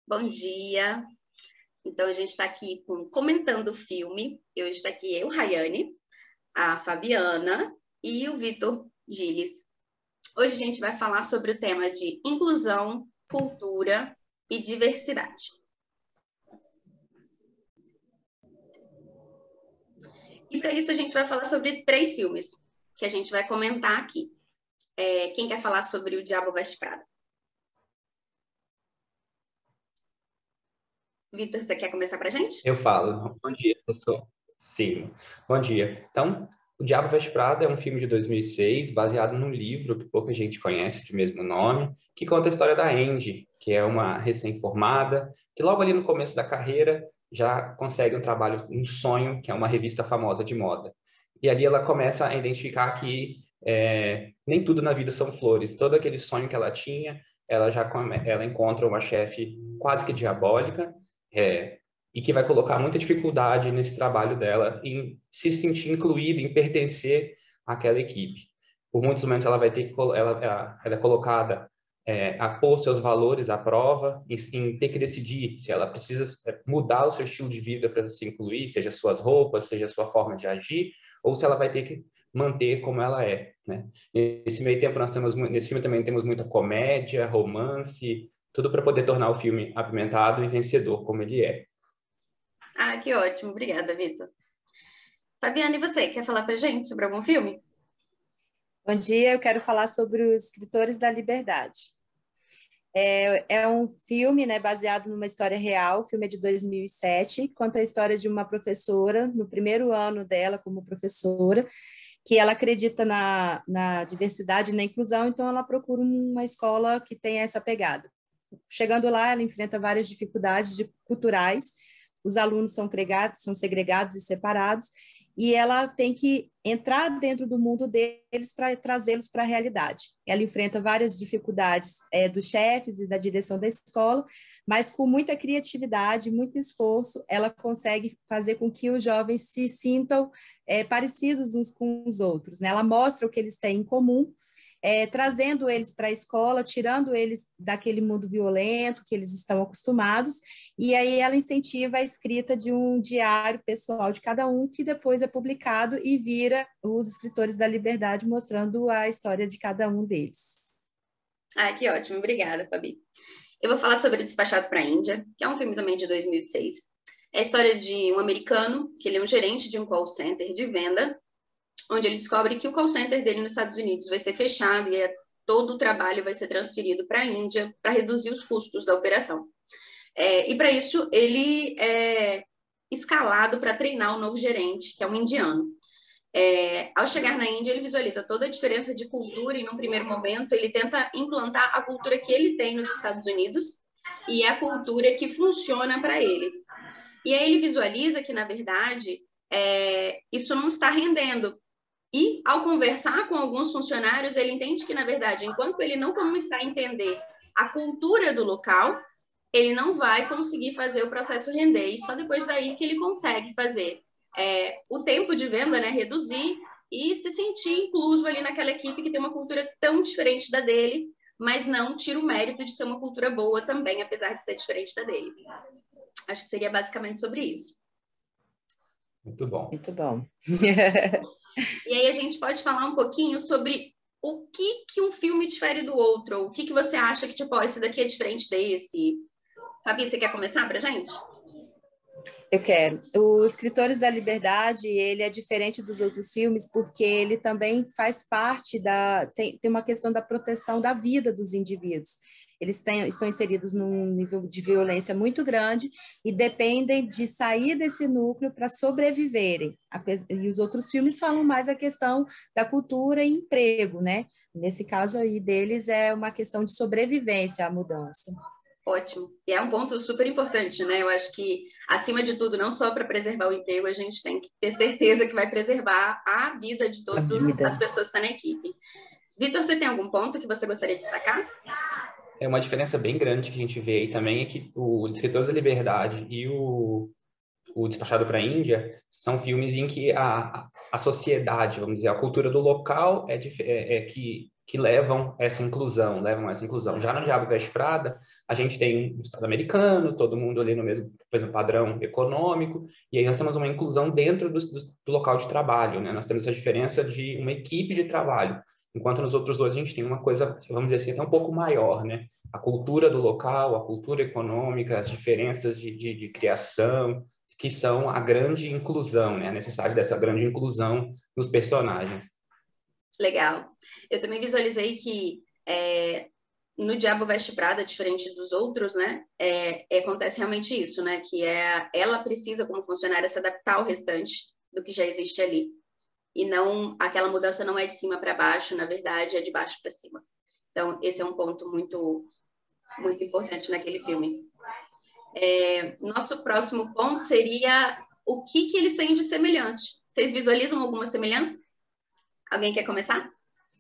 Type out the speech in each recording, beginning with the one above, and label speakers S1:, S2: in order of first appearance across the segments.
S1: Bom dia. Então, a gente está aqui comentando o filme. Hoje está aqui eu, Rayane, a Fabiana e o Vitor Gilles. Hoje a gente vai falar sobre o tema de inclusão, cultura e diversidade. E para isso a gente vai falar sobre 3 filmes que a gente vai comentar aqui. Quem quer falar sobre O Diabo Veste Prada? Vitor, você quer começar para a gente?
S2: Eu falo. Bom dia, professor. Sim. Bom dia. Então, O Diabo Veste Prada é um filme de 2006, baseado num livro que pouca gente conhece, de mesmo nome, que conta a história da Andy, que é uma recém-formada, que logo ali no começo da carreira já consegue um trabalho, um sonho, que é uma revista famosa de moda. E ali ela começa a identificar que nem tudo na vida são flores. Todo aquele sonho que ela tinha, ela encontra uma chefe quase que diabólica, e que vai colocar muita dificuldade nesse trabalho dela em se sentir incluída, em pertencer àquela equipe. Por muitos momentos ela vai ter que ela é colocada a pôr seus valores à prova, em ter que decidir se ela precisa mudar o seu estilo de vida para se incluir, seja suas roupas, seja sua forma de agir, ou se ela vai ter que manter como ela é, né? Nesse meio tempo nesse filme também temos muita comédia, romance, tudo para poder tornar o filme apimentado e vencedor como ele é.
S1: Ah, que ótimo. Obrigada, Vitor. Fabiana, e você? Quer falar pra gente sobre algum filme?
S3: Bom dia, eu quero falar sobre Os Escritores da Liberdade. É um filme, né, baseado numa história real, o filme é de 2007, conta a história de uma professora, no primeiro ano dela como professora, que ela acredita na diversidade e na inclusão, então ela procura uma escola que tenha essa pegada. Chegando lá, ela enfrenta várias dificuldades culturais, os alunos são segregados e separados, e ela tem que entrar dentro do mundo deles para trazê-los para a realidade. Ela enfrenta várias dificuldades dos chefes e da direção da escola, mas com muita criatividade, muito esforço, ela consegue fazer com que os jovens se sintam parecidos uns com os outros, né? Ela mostra o que eles têm em comum, trazendo eles para a escola, tirando eles daquele mundo violento que eles estão acostumados, e aí ela incentiva a escrita de um diário pessoal de cada um, que depois é publicado e vira Os Escritores da Liberdade, mostrando a história de cada um deles.
S1: Ah, que ótimo. Obrigada, Fabi. Eu vou falar sobre Despachado para a Índia, que é um filme também de 2006. É a história de um americano, que ele é um gerente de um call center de venda, onde ele descobre que o call center dele nos Estados Unidos vai ser fechado e todo o trabalho vai ser transferido para a Índia para reduzir os custos da operação. E para isso, ele é escalado para treinar o novo gerente, que é um indiano. Ao chegar na Índia, ele visualiza toda a diferença de cultura e, num primeiro momento, ele tenta implantar a cultura que ele tem nos Estados Unidos e a cultura que funciona para ele. E aí ele visualiza que, na verdade, isso não está rendendo. E, ao conversar com alguns funcionários, ele entende que, na verdade, enquanto ele não começar a entender a cultura do local, ele não vai conseguir fazer o processo render. E só depois daí que ele consegue fazer o tempo de venda, né, reduzir e se sentir incluso ali naquela equipe que tem uma cultura tão diferente da dele, mas não tira o mérito de ser uma cultura boa também, apesar de ser diferente da dele. Acho que seria basicamente sobre isso.
S2: Muito bom.
S3: Muito bom.
S1: E aí a gente pode falar um pouquinho sobre o que um filme difere do outro, ou o que você acha que, tipo, esse daqui é diferente desse. Fabi, você quer começar pra gente?
S3: Eu quero. Os Escritores da Liberdade, ele é diferente dos outros filmes porque ele também faz parte tem uma questão da proteção da vida dos indivíduos. Eles estão inseridos num nível de violência muito grande e dependem de sair desse núcleo para sobreviverem. E os outros filmes falam mais a questão da cultura e emprego, né? Nesse caso aí deles é uma questão de sobrevivência à mudança.
S1: Ótimo. E é um ponto super importante, né? Eu acho que, acima de tudo, não só para preservar o emprego, a gente tem que ter certeza que vai preservar a vida de todas as pessoas que estão na equipe. Vitor, você tem algum ponto que você gostaria de destacar?
S2: Uma diferença bem grande que a gente vê aí também é que o Escritores da Liberdade e o Despachado para a Índia são filmes em que a sociedade, vamos dizer, a cultura do local que que levam essa inclusão, Já no Diabo Veste Prada, a gente tem um Estado americano, todo mundo ali no mesmo, por exemplo, padrão econômico, e aí nós temos uma inclusão dentro do local de trabalho, né? Nós temos essa diferença de uma equipe de trabalho, enquanto nos outros dois a gente tem uma coisa, vamos dizer assim, até um pouco maior, né? A cultura do local, a cultura econômica, as diferenças de criação, que são a grande inclusão, né? A necessidade dessa grande inclusão nos personagens.
S1: Legal. Eu também visualizei que no Diabo Veste Prada, diferente dos outros, né? Acontece realmente isso, né? Que ela precisa, como funcionária, se adaptar ao restante do que já existe ali. E não, aquela mudança não é de cima para baixo, na verdade, é de baixo para cima. Então, esse é um ponto muito, muito importante naquele filme. Nosso próximo ponto seria o que eles têm de semelhante. Vocês visualizam alguma semelhança? Alguém quer começar?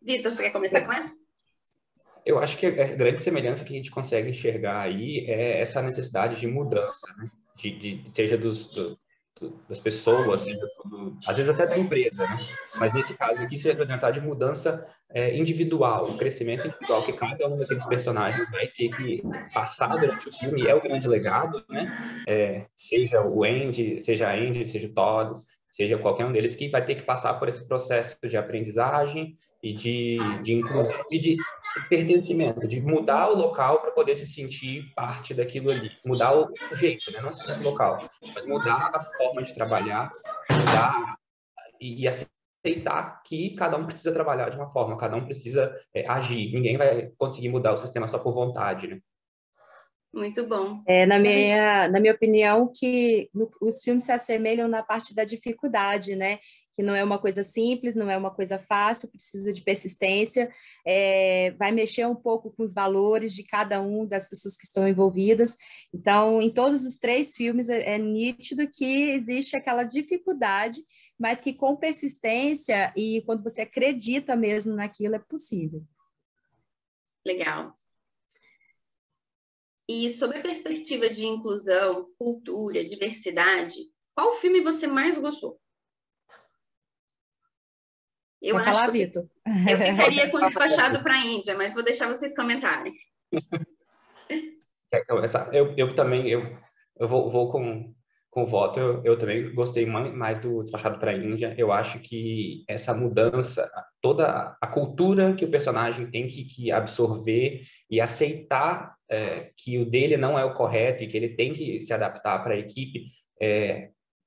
S1: Vitor, você quer começar com essa?
S2: Eu acho que a grande semelhança que a gente consegue enxergar aí é essa necessidade de mudança, né? Seja das pessoas, seja às vezes até da empresa, né? Mas nesse caso aqui, seja a necessidade de mudança individual, o crescimento individual que cada um daqueles personagens vai ter que passar durante o filme, é o grande legado, né? Seja o Andy, seja a Andy, seja o Todd, seja qualquer um deles que vai ter que passar por esse processo de aprendizagem e de inclusão e de pertencimento, de mudar o local para poder se sentir parte daquilo ali, mudar o jeito, né? Não só o local, mas mudar a forma de trabalhar, mudar e aceitar que cada um precisa trabalhar de uma forma, cada um precisa agir. Ninguém vai conseguir mudar o sistema só por vontade, né?
S1: Muito bom.
S3: Na minha opinião, que os filmes se assemelham na parte da dificuldade, né? Que não é uma coisa simples, não é uma coisa fácil, precisa de persistência, vai mexer um pouco com os valores de cada um das pessoas que estão envolvidas. Então, em todos os três filmes é nítido que existe aquela dificuldade, mas que com persistência e quando você acredita mesmo naquilo, é possível.
S1: Legal. E sob a perspectiva de inclusão, cultura, diversidade, qual filme você mais gostou?
S3: Eu Quer falar, Vitor?
S1: Eu ficaria com Despachado para a Índia, mas vou deixar vocês comentarem.
S2: Quer começar? Eu também, eu vou com o voto. Eu também gostei mais do Despachado para a Índia. Eu acho que essa mudança, toda a cultura que o personagem tem que absorver e aceitar que o dele não é o correto e que ele tem que se adaptar para a equipe,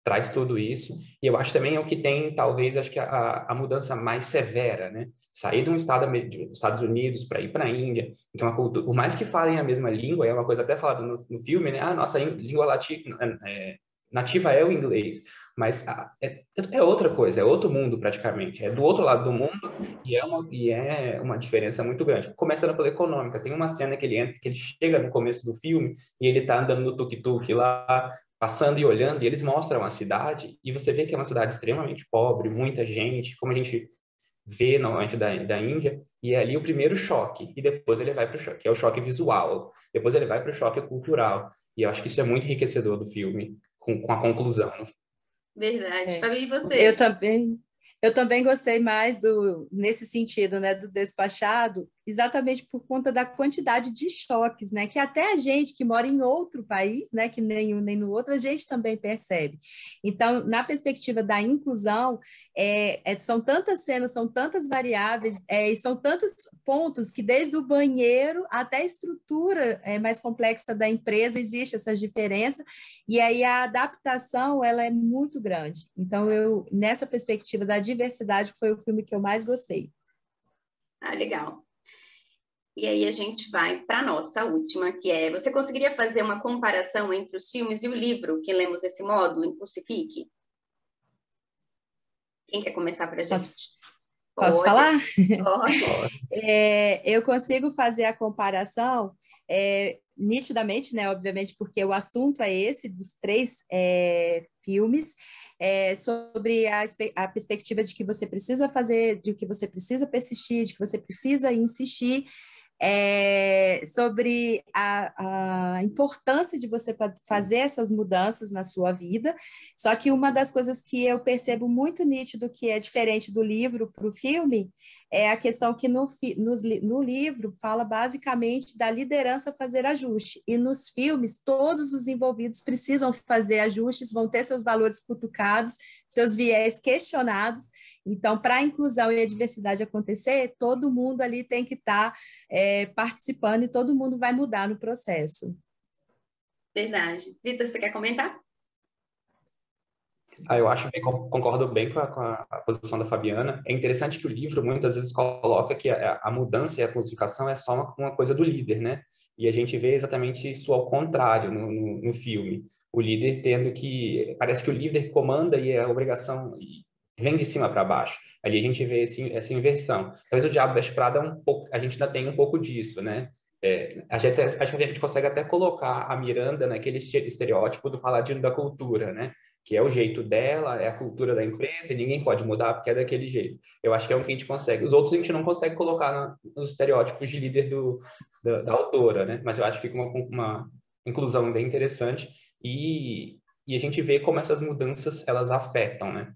S2: traz tudo isso. E eu acho também é o que tem, talvez, acho que a mudança mais severa, né? Sair de um estado dos Estados Unidos para ir para a Índia. Então, a cultura, por mais que falem a mesma língua, é uma coisa até falada no filme, né? Nossa língua nativa é o inglês, mas é outra coisa, é outro mundo praticamente, é do outro lado do mundo e é uma diferença muito grande. Começando pela econômica, tem uma cena que ele chega no começo do filme e ele está andando no tuk-tuk lá, passando e olhando, e eles mostram a cidade, e você vê que é uma cidade extremamente pobre, muita gente, como a gente vê normalmente da Índia, e é ali o primeiro choque, e depois ele vai para o choque, que é o choque visual, depois ele vai para o choque cultural, e eu acho que isso é muito enriquecedor do filme, com a conclusão.
S1: Verdade. Fabi, e você?
S3: Eu também gostei mais nesse sentido, né, do Despachado, exatamente por conta da quantidade de choques, né, que até a gente que mora em outro país, né, que nem um nem no outro, a gente também percebe. Então, na perspectiva da inclusão, são tantas cenas, são tantas variáveis, e são tantos pontos que desde o banheiro até a estrutura mais complexa da empresa existe essa diferença, e aí a adaptação, ela é muito grande. Então, nessa perspectiva da diversidade, foi o filme que eu mais gostei.
S1: Ah, legal. E aí a gente vai para a nossa última, que é: você conseguiria fazer uma comparação entre os filmes e o livro que lemos esse módulo em Crucifique? Quem quer começar para a gente?
S3: Posso falar?
S1: Pode.
S3: Eu consigo fazer a comparação nitidamente, né? Obviamente, porque o assunto é esse, dos três filmes, sobre a perspectiva de que você precisa fazer, de que você precisa persistir, de que você precisa insistir, sobre a importância de você fazer essas mudanças na sua vida. Só que uma das coisas que eu percebo muito nítido que é diferente do livro para o filme é a questão que no livro fala basicamente da liderança fazer ajuste, e nos filmes todos os envolvidos precisam fazer ajustes, vão ter seus valores cutucados, seus viés questionados. Então, para a inclusão e a diversidade acontecer, todo mundo ali tem que estar participando, e todo mundo vai mudar no processo.
S1: Verdade. Vitor, você quer comentar?
S2: Eu acho bem, concordo bem com a posição da Fabiana. É interessante que o livro muitas vezes coloca que a mudança e a classificação é só uma coisa do líder, né? E a gente vê exatamente isso ao contrário no filme. O líder tendo que... Parece que o líder comanda e a obrigação vem de cima para baixo. Ali a gente vê essa inversão. Talvez o Diabo Veste Prada a gente ainda tem um pouco disso, né? Acho que a gente consegue até colocar a Miranda naquele estereótipo do paladino da cultura, né? Que é o jeito dela, é a cultura da empresa, e ninguém pode mudar porque é daquele jeito. Eu acho que é um que a gente consegue. Os outros a gente não consegue colocar nos estereótipos de líder da autora, né? Mas eu acho que fica uma inclusão bem interessante, e a gente vê como essas mudanças, elas afetam, né?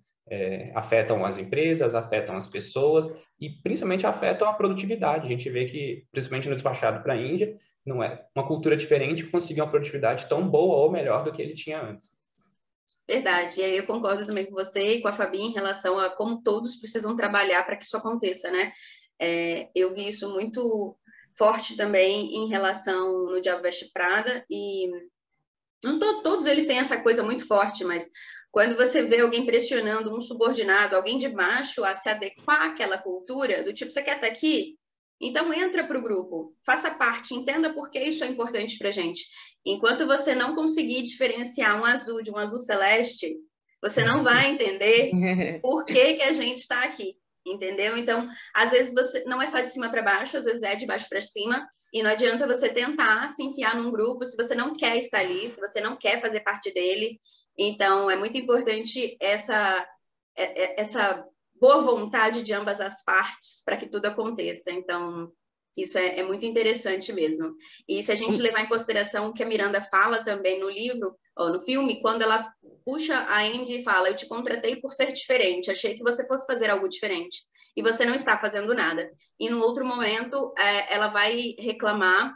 S2: Afetam as empresas, afetam as pessoas e principalmente afetam a produtividade. A gente vê que, principalmente no despachado para a Índia, não é uma cultura diferente conseguir uma produtividade tão boa ou melhor do que ele tinha antes.
S1: Verdade, e aí eu concordo também com você e com a Fabi em relação a como todos precisam trabalhar para que isso aconteça, né? Eu vi isso muito forte também em relação no Diabo Veste Prada, e não todos eles têm essa coisa muito forte, mas quando você vê alguém pressionando um subordinado, alguém de baixo, a se adequar àquela cultura, do tipo, você quer estar aqui? Então entra para o grupo, faça parte, entenda por que isso é importante para a gente. Enquanto você não conseguir diferenciar um azul de um azul celeste, você não vai entender por que a gente está aqui, entendeu? Então, às vezes você não é só de cima para baixo, às vezes é de baixo para cima, e não adianta você tentar se enfiar num grupo se você não quer estar ali, se você não quer fazer parte dele. Então, é muito importante essa boa vontade de ambas as partes para que tudo aconteça. Então, isso é muito interessante mesmo. E se a gente levar em consideração o que a Miranda fala também no livro, ou no filme, quando ela puxa a Andy e fala, eu te contratei por ser diferente, achei que você fosse fazer algo diferente, e você não está fazendo nada. E no outro momento, ela vai reclamar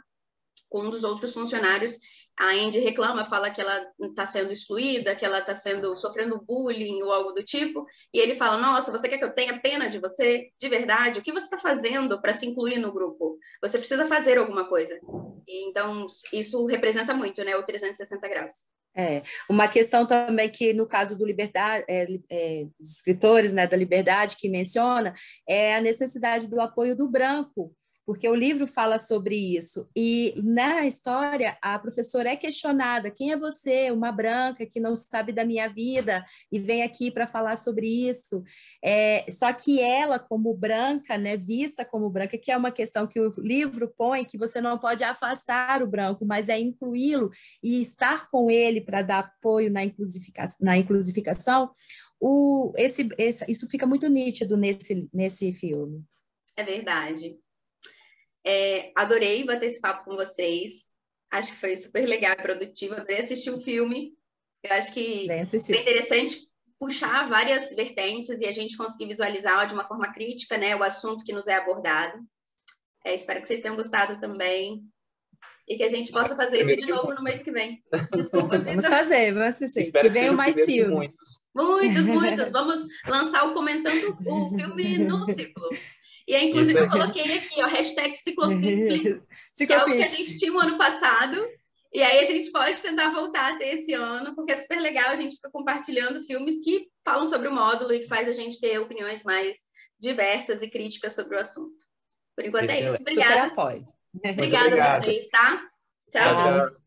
S1: com um dos outros funcionários. A Andy reclama, fala que ela está sendo excluída, que ela está sofrendo bullying ou algo do tipo, e ele fala, nossa, você quer que eu tenha pena de você? De verdade? O que você está fazendo para se incluir no grupo? Você precisa fazer alguma coisa. E, então, isso representa muito, né, o 360 graus.
S3: Uma questão também que, no caso do Liberdade, dos escritores, né, da Liberdade, que menciona, é a necessidade do apoio do branco, porque o livro fala sobre isso. E na história, a professora é questionada: quem é você, uma branca que não sabe da minha vida e vem aqui para falar sobre isso? Só que ela, como branca, né, vista como branca, que é uma questão que o livro põe, que você não pode afastar o branco, mas é incluí-lo e estar com ele para dar apoio na inclusificação, isso fica muito nítido nesse filme.
S1: É verdade. Adorei bater esse papo com vocês. Acho que foi super legal e produtivo. Adorei assistir o filme. Eu acho que foi interessante puxar várias vertentes e a gente conseguir visualizar de uma forma crítica, né, o assunto que nos é abordado. Espero que vocês tenham gostado também. E que a gente possa fazer isso de novo no mês que vem. Desculpa, Vitor.
S3: Vamos fazer. Que venham mais filmes.
S1: Muitos. Vamos lançar o Comentando o Filme no Ciclo. E aí, inclusive, eu coloquei aqui, ó, hashtag Cicloflix, que é algo que a gente tinha no ano passado. E aí a gente pode tentar voltar a ter esse ano, porque é super legal, a gente fica compartilhando filmes que falam sobre o módulo e que faz a gente ter opiniões mais diversas e críticas sobre o assunto. Por enquanto é isso. Obrigada.
S3: Super apoio.
S1: Obrigada a vocês, tá? Tchau.